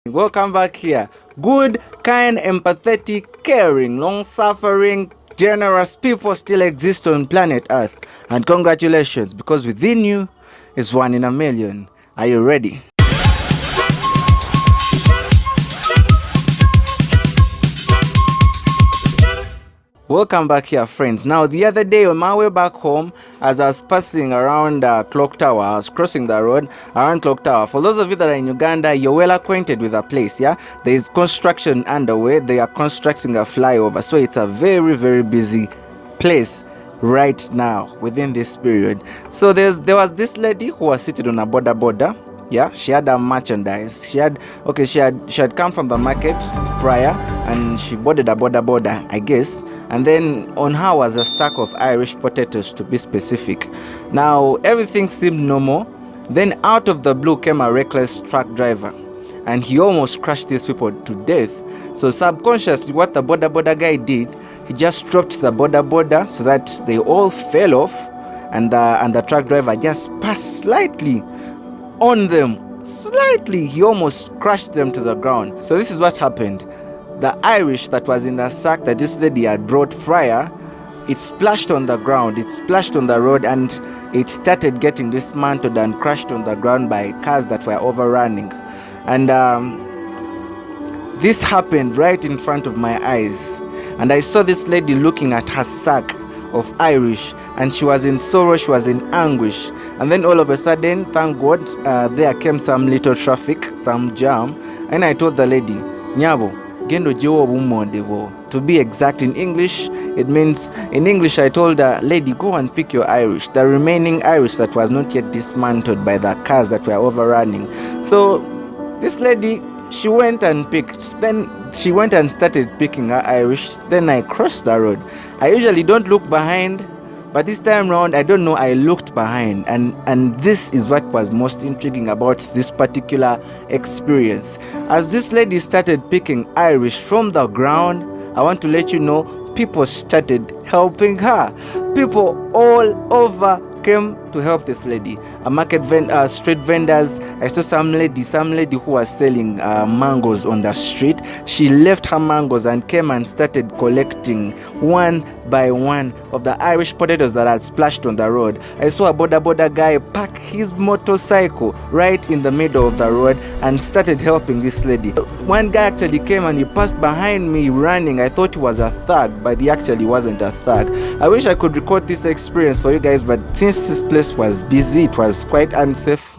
Welcome back here. Good, kind, empathetic, caring, long-suffering, generous people still exist on planet Earth. And congratulations, because within you is one in a million. Are you ready? Welcome back here, friends. Now, the other day on my way back home, as I was passing around Clock Tower, I was crossing the road around Clock Tower. For those of you that are in Uganda, you're well acquainted with the place, yeah? There is construction underway. They are constructing a flyover. So it's a very, very busy place right now within this period. So there was this lady who was seated on a border. Yeah, she had a merchandise. She had come from the market prior, and she boarded a border, I guess. And then on her was a sack of Irish potatoes, to be specific. Now everything seemed normal. Then out of the blue came a reckless truck driver, and he almost crushed these people to death. So subconsciously, what the border guy did, he just dropped the border so that they all fell off, and the truck driver just passed slightly on them. Slightly, he almost crushed them to the ground. So this is what happened. The Irish that was in the sack that this lady had brought prior, it splashed on the ground, it splashed on the road, and it started getting dismantled and crushed on the ground by cars that were overrunning. And this happened right in front of my eyes. And I saw this lady looking at her sack of Irish, and she was in sorrow, she was in anguish. And then all of a sudden, thank God, there came some little traffic, some jam, and I told the lady, Nyabo, gendo jewo bumondevo. To be exact, in English, it means, in English I told her, lady, go and pick your Irish, the remaining Irish that was not yet dismantled by the cars that were overrunning. So this lady, she went and picked. Then she went and started picking her Irish. Then I crossed the road. I usually don't look behind, but this time around, I don't know, I looked behind. And this is what was most intriguing about this particular experience. As this lady started picking Irish from the ground, I want to let you know, people started helping her. People all over came to help this lady. Street vendors. I saw some lady who was selling mangoes on the street. She left her mangoes and came and started collecting one by one of the Irish potatoes that had splashed on the road. I saw a border guy park his motorcycle right in the middle of the road and started helping this lady. One guy actually came and he passed behind me running. I thought he was a thug, but he actually wasn't a thug. I wish I could record this experience for you guys, but since this place was busy, it was quite unsafe.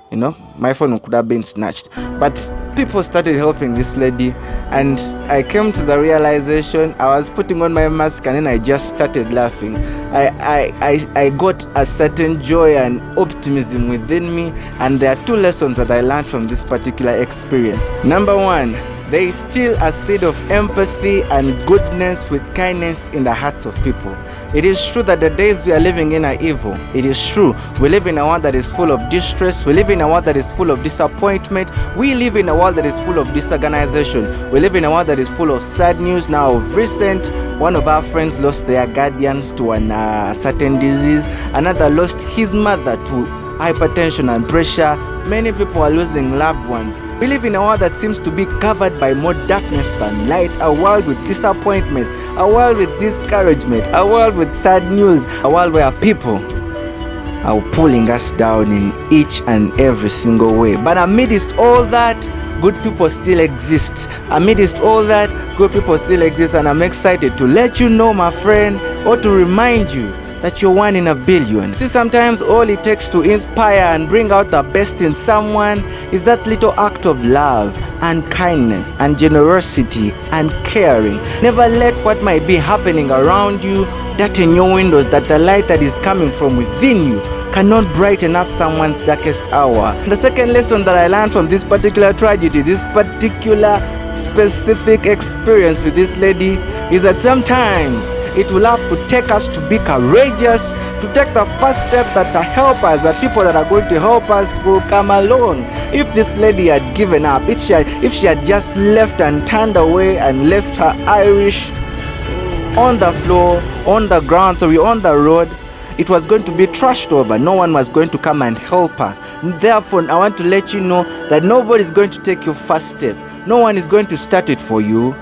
You know, my phone could have been snatched. But people started helping this lady, and I came to the realization, I was putting on my mask and then I just started laughing. I got a certain joy and optimism within me, and there are two lessons that I learned from this particular experience. Number one, there is still a seed of empathy and goodness with kindness in the hearts of people. It is true that the days we are living in are evil. It is true. We live in a world that is full of distress. We live in a world that is full of disappointment. We live in a world that is full of disorganization. We live in a world that is full of sad news. Now, of recent, one of our friends lost their guardians to a certain disease. Another lost his mother to hypertension and pressure. Many people are losing loved ones. We live in a world that seems to be covered by more darkness than light, a world with disappointment, a world with discouragement, a world with sad news, a world where people are pulling us down in each and every single way. But amidst all that, good people still exist. Amidst all that, good people still exist, and I'm excited to let you know, my friend, or to remind you that you're one in a billion. See, sometimes all it takes to inspire and bring out the best in someone is that little act of love and kindness and generosity and caring. Never let what might be happening around you darken your windows, that the light that is coming from within you cannot brighten up someone's darkest hour. The second lesson that I learned from this particular tragedy, this particular specific experience with this lady, is that sometimes it will have to take us to be courageous, to take the first step, that the helpers, the people that are going to help us will come along. If this lady had given up, if she had just left and turned away and left her Irish on the floor, on the ground, on the road, it was going to be trashed over. No one was going to come and help her. Therefore, I want to let you know that nobody is going to take your first step. No one is going to start it for you.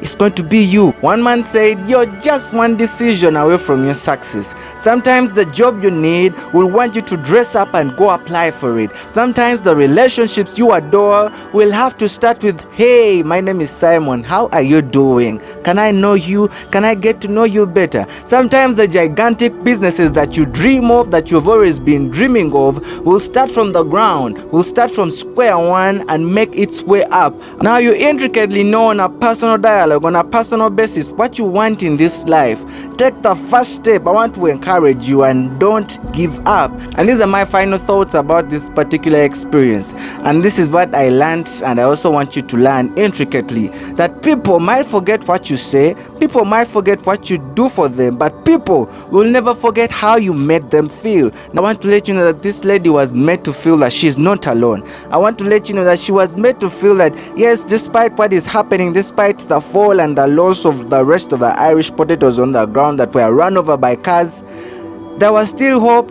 It's going to be you. One man said, you're just one decision away from your success. Sometimes the job you need will want you to dress up and go apply for it. Sometimes the relationships you adore will have to start with, hey, my name is Simon. How are you doing? Can I know you? Can I get to know you better? Sometimes the gigantic businesses that you dream of, that you've always been dreaming of, will start from the ground, will start from square one and make its way up. Now you intricately know on a personal dialogue, on a personal basis, what you want in this life. Take the first step. I want to encourage you, and don't give up. And these are my final thoughts about this particular experience. And this is what I learned, and I also want you to learn intricately, that people might forget what you say, people might forget what you do for them, but people will never forget how you made them feel. And I want to let you know that this lady was made to feel that she's not alone. I want to let you know that she was made to feel that, yes, despite what is happening, despite the fall and the loss of the rest of the Irish potatoes on the ground that were run over by cars, there was still hope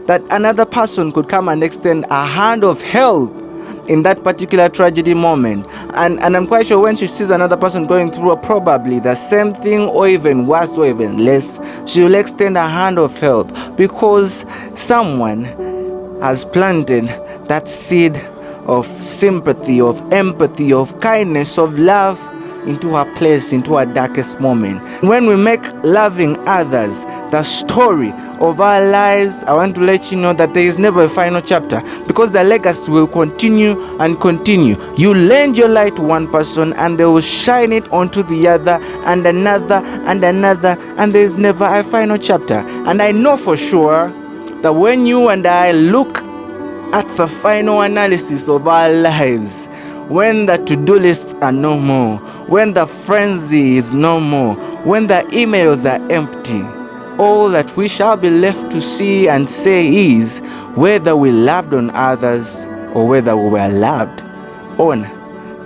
that another person could come and extend a hand of help in that particular tragedy moment. And I'm quite sure when she sees another person going through probably the same thing, or even worse, or even less, she will extend a hand of help, because someone has planted that seed of sympathy, of empathy, of kindness, of love into her place, into her darkest moment. When we make loving others the story of our lives, I want to let you know that there is never a final chapter, because the legacy will continue and continue. You lend your light to one person and they will shine it onto the other, and another, and another, and there is never a final chapter. And I know for sure that when you and I look at the final analysis of our lives, when the to-do lists are no more, when the frenzy is no more, when the emails are empty, all that we shall be left to see and say is whether we loved on others or whether we were loved on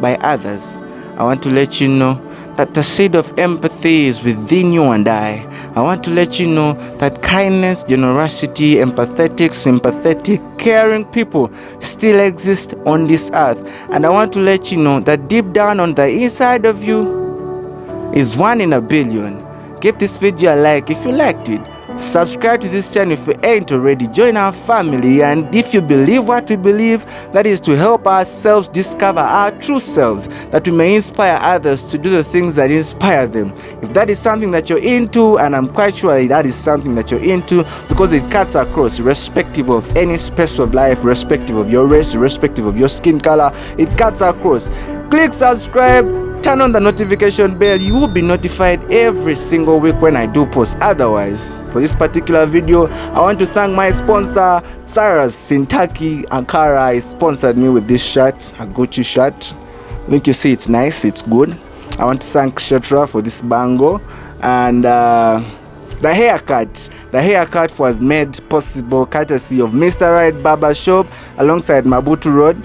by others. I want to let you know that the seed of empathy is within you and I. I want to let you know that kindness, generosity, empathetic, sympathetic, caring people still exist on this earth. And I want to let you know that deep down on the inside of you is 1 in a billion. Give this video a like if you liked it. Subscribe to this channel if you ain't already. Join our family, and if you believe what we believe, that is to help ourselves discover our true selves, that we may inspire others to do the things that inspire them. If that is something that you're into, and I'm quite sure that is something that you're into, because it cuts across, irrespective of any space of life, irrespective of your race, irrespective of your skin color, it cuts across. Click subscribe. Turn on the notification bell. You will be notified every single week when I do post. Otherwise, for this particular video, I want to thank my sponsor, Sarah's Sintaki Ankara. Is sponsored me with this shirt, a Gucci shirt. I think you see it's nice, it's good. I want to thank Shetra for this bangle, and the haircut. The haircut was made possible courtesy of Mr. Right Barber Shop alongside Mabutu Road.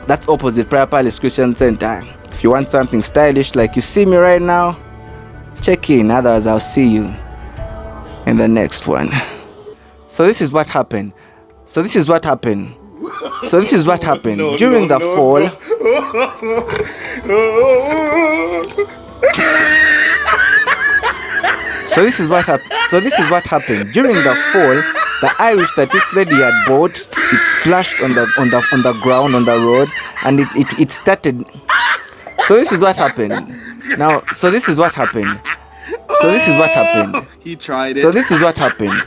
That's opposite Prayer Palace Christian Center. If you want something stylish like you see me right now, check in. Otherwise, I'll see you in the next one. So this is what happened. So this is what happened during the fall. So this is what happened during the fall. The Irish that this lady had bought, it splashed on the ground, on the road, and it started. So this is what happened. Now, so this is what happened. He tried it. So this is what happened.